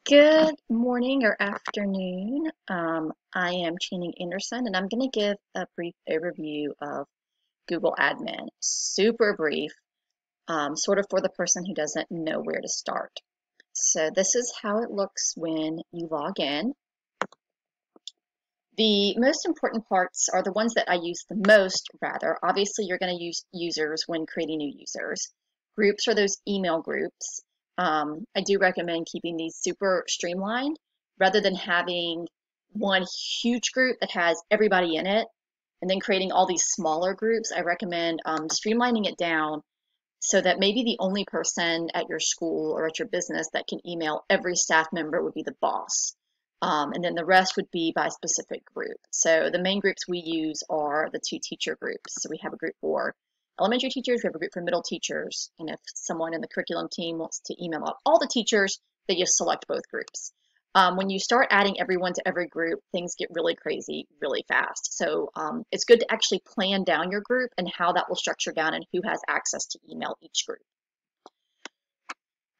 Good morning or afternoon. I am Channing Anderson, and I'm going to give a brief overview of Google Admin. Super brief, sort of for the person who doesn't know where to start. So this is how it looks when you log in. The most important parts are the ones that I use the most, rather. Obviously, you're going to use users when creating new users. Groups are those email groups. I do recommend keeping these super streamlined rather than having one huge group that has everybody in it and then creating all these smaller groups. I recommend streamlining it down so that maybe the only person at your school or at your business that can email every staff member would be the boss. And then the rest would be by specific group. So the main groups we use are the two teacher groups. So we have a group for elementary teachers, we have a group for middle teachers. And if someone in the curriculum team wants to email out all the teachers, they just select both groups. When you start adding everyone to every group, things get really crazy really fast. So it's good to actually plan down your group and how that will structure down and who has access to email each group.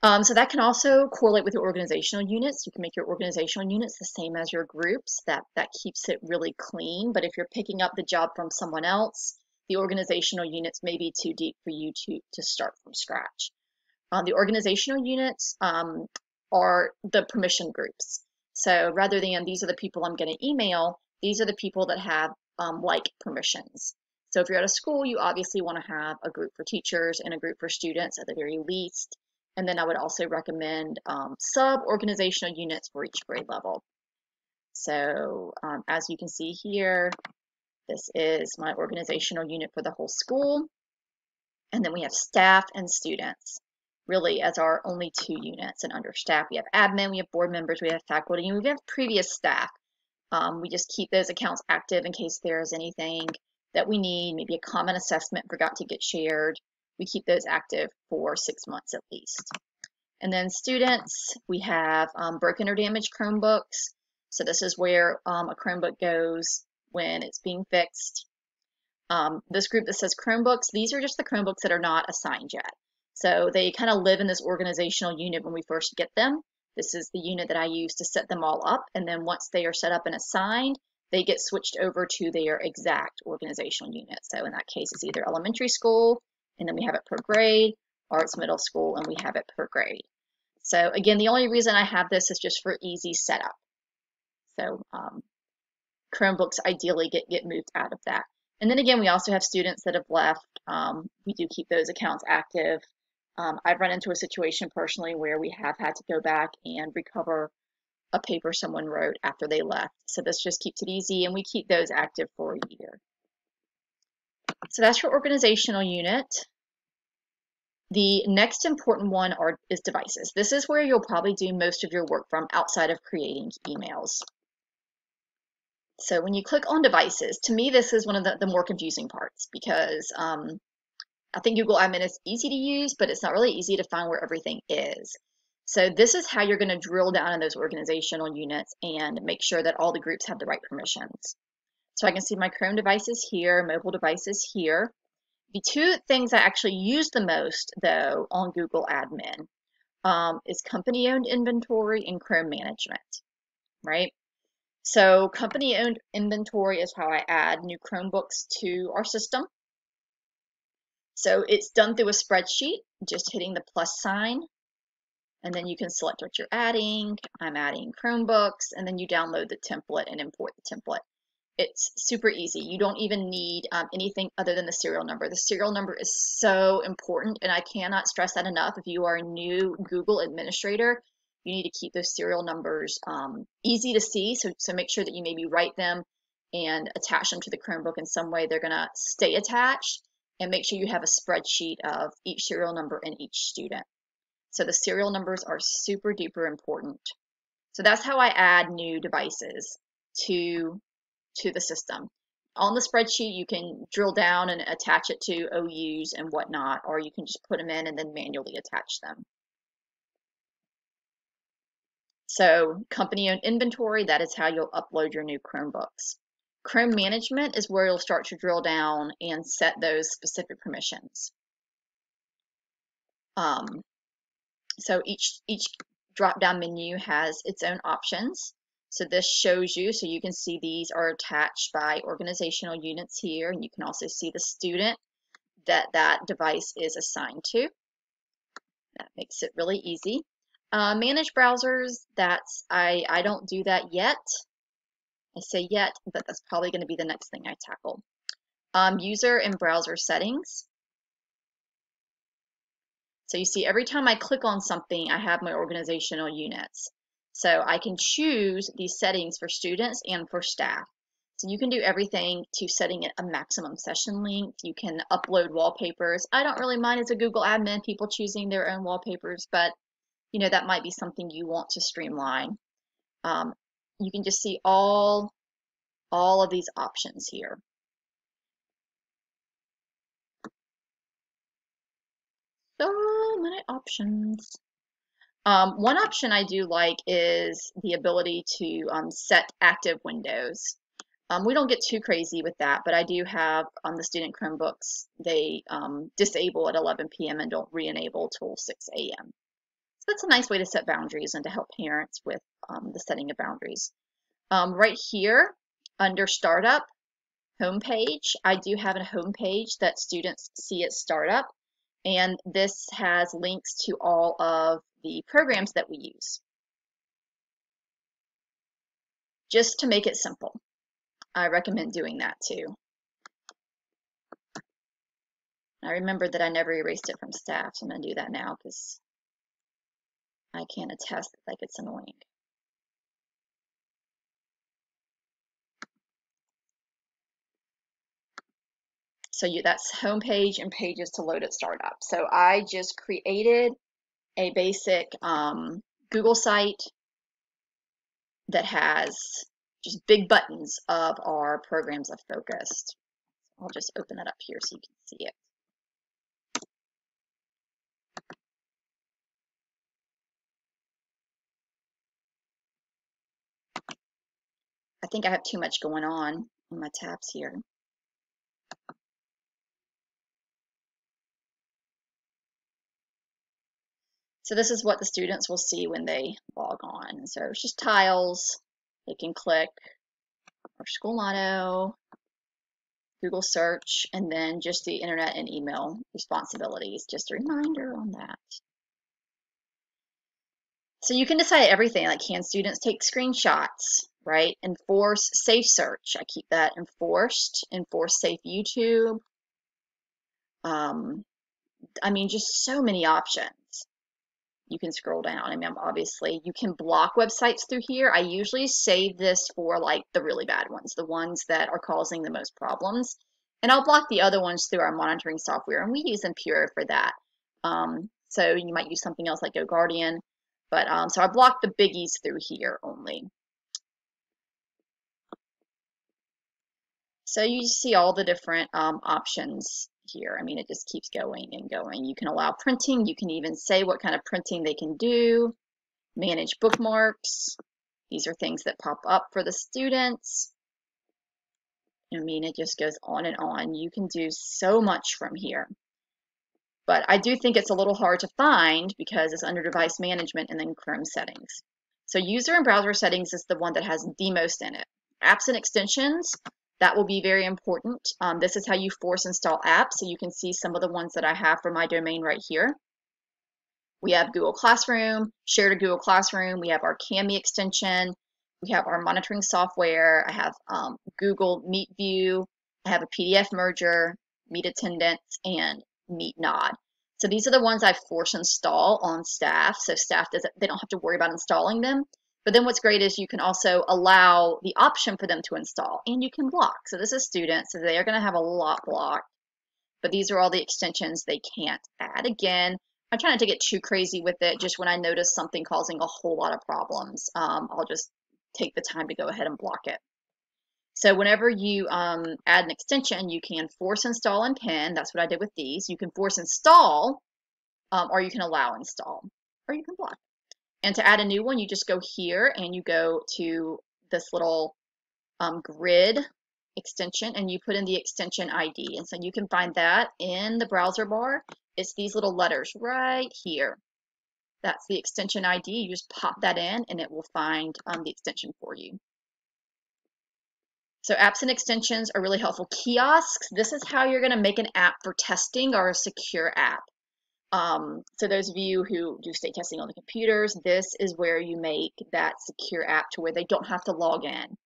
So that can also correlate with your organizational units. You can make your organizational units the same as your groups. That keeps it really clean. But if you're picking up the job from someone else, the organizational units may be too deep for you to start from scratch. The organizational units are the permission groups. So rather than these are the people I'm going to email, these are the people that have like permissions. So if you're at a school, you obviously want to have a group for teachers and a group for students at the very least. And then I would also recommend sub-organizational units for each grade level. So as you can see here, this is my organizational unit for the whole school. And then we have staff and students, really as our only two units. And under staff, we have admin, we have board members, we have faculty, and we have previous staff. We just keep those accounts active in case there's anything that we need, maybe a common assessment forgot to get shared. We keep those active for 6 months at least. And then students, we have broken or damaged Chromebooks. So this is where a Chromebook goes when it's being fixed. This group that says Chromebooks, these are just the Chromebooks that are not assigned yet. So they kind of live in this organizational unit when we first get them. This is the unit that I use to set them all up. And then once they are set up and assigned, they get switched over to their exact organizational unit. So in that case, it's either elementary school, and then we have it per grade, or it's middle school, and we have it per grade. So again, the only reason I have this is just for easy setup. So Chromebooks ideally get moved out of that. And then again, we also have students that have left. We do keep those accounts active. I've run into a situation personally where we have had to go back and recover a paper someone wrote after they left. So this just keeps it easy, and we keep those active for a year. So that's your organizational unit. The next important one is devices. This is where you'll probably do most of your work from outside of creating emails. So when you click on devices, to me, this is one of the more confusing parts because I think Google Admin is easy to use, but it's not really easy to find where everything is. So this is how you're going to drill down in those organizational units and make sure that all the groups have the right permissions. So I can see my Chrome devices here, mobile devices here. The two things I actually use the most, though, on Google Admin is company-owned inventory and Chrome management, right? So company-owned inventory is how I add new Chromebooks to our system. So it's done through a spreadsheet, just hitting the plus sign, and then you can select what you're adding. I'm adding Chromebooks, and then you download the template and import the template. It's super easy. You don't even need anything other than the serial number. The serial number is so important, and I cannot stress that enough. If you are a new Google administrator, you need to keep those serial numbers easy to see. So make sure that you maybe write them and attach them to the Chromebook in some way. They're going to stay attached, and make sure you have a spreadsheet of each serial number and each student. So the serial numbers are super duper important. So that's how I add new devices to the system. On the spreadsheet, you can drill down and attach it to OUs and whatnot, or you can just put them in and then manually attach them. So company-owned inventory, that is how you'll upload your new Chromebooks. Chrome management is where you'll start to drill down and set those specific permissions. So each drop-down menu has its own options. So this shows you, so you can see these are attached by organizational units here, and you can also see the student that that device is assigned to. That makes it really easy. Manage browsers, I don't do that yet. I say yet, but that's probably going to be the next thing I tackle. User and browser settings. So you see, every time I click on something, I have my organizational units. So I can choose these settings for students and for staff. So you can do everything to setting it a maximum session length. You can upload wallpapers. I don't really mind as a Google admin people choosing their own wallpapers, but you know, that might be something you want to streamline. You can just see all of these options here. So many options. One option I do like is the ability to set active windows. We don't get too crazy with that, but I do have on the student Chromebooks, they disable at 11 p.m. and don't re-enable till 6 a.m. So that's a nice way to set boundaries and to help parents with the setting of boundaries. Right here under Startup, Homepage, I do have a homepage that students see at Startup, and this has links to all of the programs that we use. Just to make it simple. I recommend doing that too. I remember that I never erased it from staff, so I'm going to do that now because I can attest that gets annoying. So that's homepage and pages to load at startup. So I just created a basic Google site that has just big buttons of our programs of focus. I'll just open it up here so you can see it. I think I have too much going on in my tabs here. So this is what the students will see when they log on. So it's just tiles. They can click our school motto, Google search, and then just the internet and email responsibilities. Just a reminder on that. So you can decide everything, like can students take screenshots, right? Enforce safe search. I keep that enforced. Enforce safe YouTube. I mean, just so many options. You can scroll down. I mean, obviously, you can block websites through here. I usually save this for like the really bad ones, the ones that are causing the most problems. And I'll block the other ones through our monitoring software, and we use Impero for that. So you might use something else like GoGuardian. But so I block the biggies through here only. So you see all the different options here. I mean, it just keeps going and going. You can allow printing. You can even say what kind of printing they can do. Manage bookmarks. These are things that pop up for the students. I mean, it just goes on and on. You can do so much from here. But I do think it's a little hard to find because it's under device management and then Chrome settings. So user and browser settings is the one that has the most in it. Apps and extensions, that will be very important. This is how you force install apps. So you can see some of the ones that I have for my domain right here. We have Google Classroom, Share to Google Classroom. We have our Kami extension. We have our monitoring software. I have Google Meet View. I have a PDF merger, Meet Attendance, and Meet Nod. So these are the ones I force install on staff. So staff they don't have to worry about installing them. But then what's great is you can also allow the option for them to install, and you can block. So this is students, so they are going to have a lot blocked. But these are all the extensions they can't add. Again, I try not to get too crazy with it. Just when I notice something causing a whole lot of problems, I'll just take the time to go ahead and block it. So whenever you add an extension, you can force install and pin. That's what I did with these. You can force install, or you can allow install, or you can block. And to add a new one, you just go here and you go to this little grid extension and you put in the extension ID. And so you can find that in the browser bar. It's these little letters right here. That's the extension ID. You just pop that in and it will find the extension for you. So apps and extensions are really helpful. Kiosks, this is how you're going to make an app for testing or a secure app. So those of you who do state testing on the computers, this is where you make that secure app to where they don't have to log in.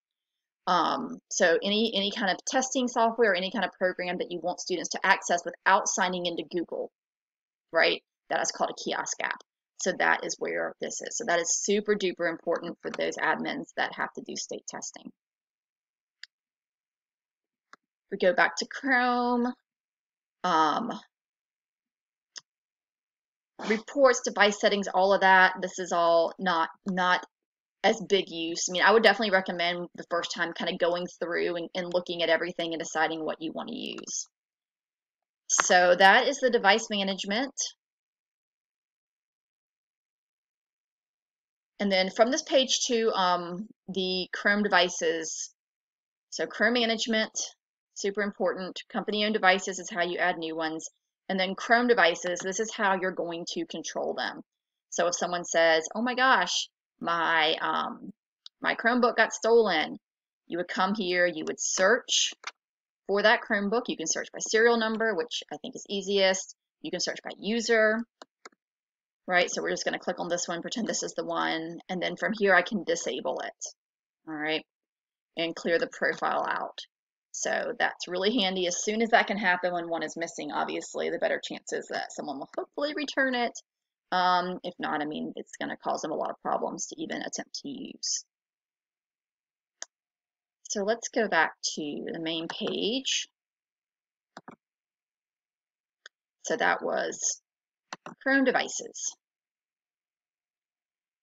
So any kind of testing software or any kind of program that you want students to access without signing into Google, right? That is called a kiosk app. So that is where this is. So that is super duper important for those admins that have to do state testing. We go back to Chrome. Reports, device settings, all of that. This is all not as big use. I mean, I would definitely recommend the first time kind of going through and looking at everything and deciding what you want to use. So that is the device management. And then from this page to the Chrome devices. So Chrome management, super important. Company-owned devices is how you add new ones. And then Chrome devices, this is how you're going to control them. So if someone says, oh my gosh, my Chromebook got stolen, you would come here, you would search for that Chromebook. You can search by serial number, which I think is easiest. You can search by user, right? So we're just going to click on this one, pretend this is the one, and then from here I can disable it, all right, and clear the profile out. So that's really handy. As soon as that can happen when one is missing, obviously, the better chances that someone will hopefully return it. If not, I mean, it's going to cause them a lot of problems to even attempt to use. So let's go back to the main page. So that was Chrome devices.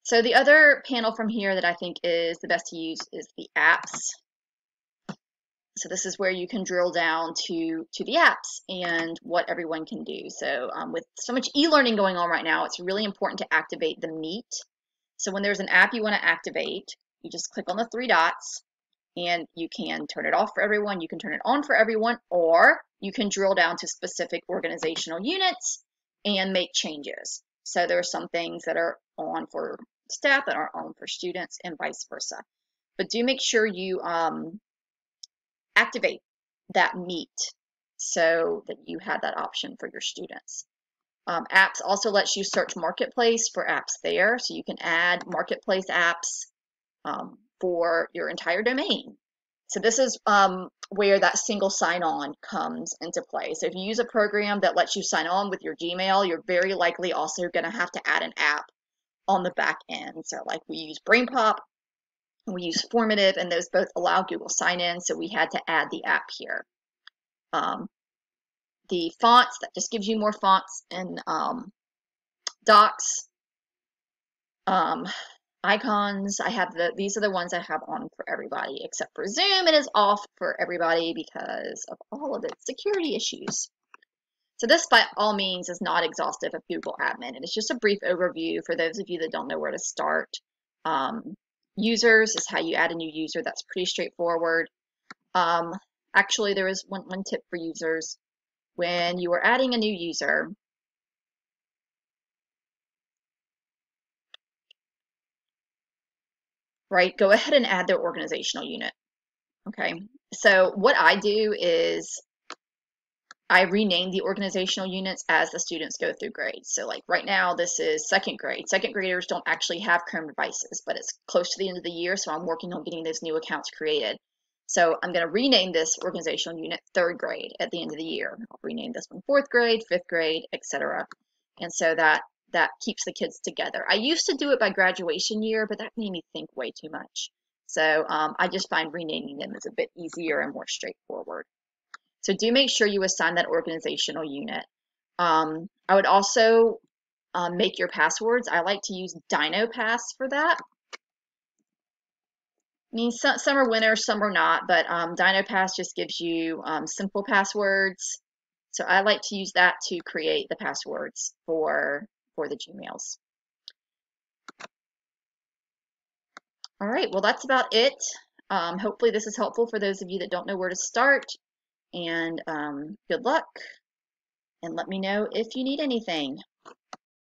So the other panel from here that I think is the best to use is the apps. So this is where you can drill down to the apps and what everyone can do. So with so much e-learning going on right now, it's really important to activate the Meet. So when there's an app you want to activate, you just click on the three dots and you can turn it off for everyone, you can turn it on for everyone, or you can drill down to specific organizational units and make changes. So there are some things that are on for staff that aren't on for students and vice versa. But do make sure you activate that Meet so that you have that option for your students. Apps also lets you search Marketplace for apps there, so you can add Marketplace apps for your entire domain. So this is where that single sign-on comes into play. So if you use a program that lets you sign on with your Gmail, you're very likely also going to have to add an app on the back end. So like we use BrainPop, we use Formative, and those both allow Google sign-in, so we had to add the app here. The fonts, that just gives you more fonts and Docs. Icons, these are the ones I have on for everybody, except for Zoom. It is off for everybody because of all of its security issues. So this, by all means, is not exhaustive of Google Admin. It is just a brief overview for those of you that don't know where to start. Users is how you add a new user. That's pretty straightforward. Actually, there is one tip for users. When you are adding a new user, right, go ahead and add their organizational unit. Okay, so what I do is I rename the organizational units as the students go through grades. So like right now, this is second grade. Second graders don't actually have Chrome devices, but it's close to the end of the year, so I'm working on getting those new accounts created. So I'm going to rename this organizational unit third grade at the end of the year. I'll rename this one fourth grade, fifth grade, etc. And so that keeps the kids together. I used to do it by graduation year, but that made me think way too much. So I just find renaming them is a bit easier and more straightforward. So do make sure you assign that organizational unit. I would also make your passwords. I like to use DinoPass for that. I mean, some are winners, some are not, but DinoPass just gives you simple passwords. So I like to use that to create the passwords for the Gmails. All right, well, that's about it. Hopefully this is helpful for those of you that don't know where to start. And good luck, and let me know if you need anything.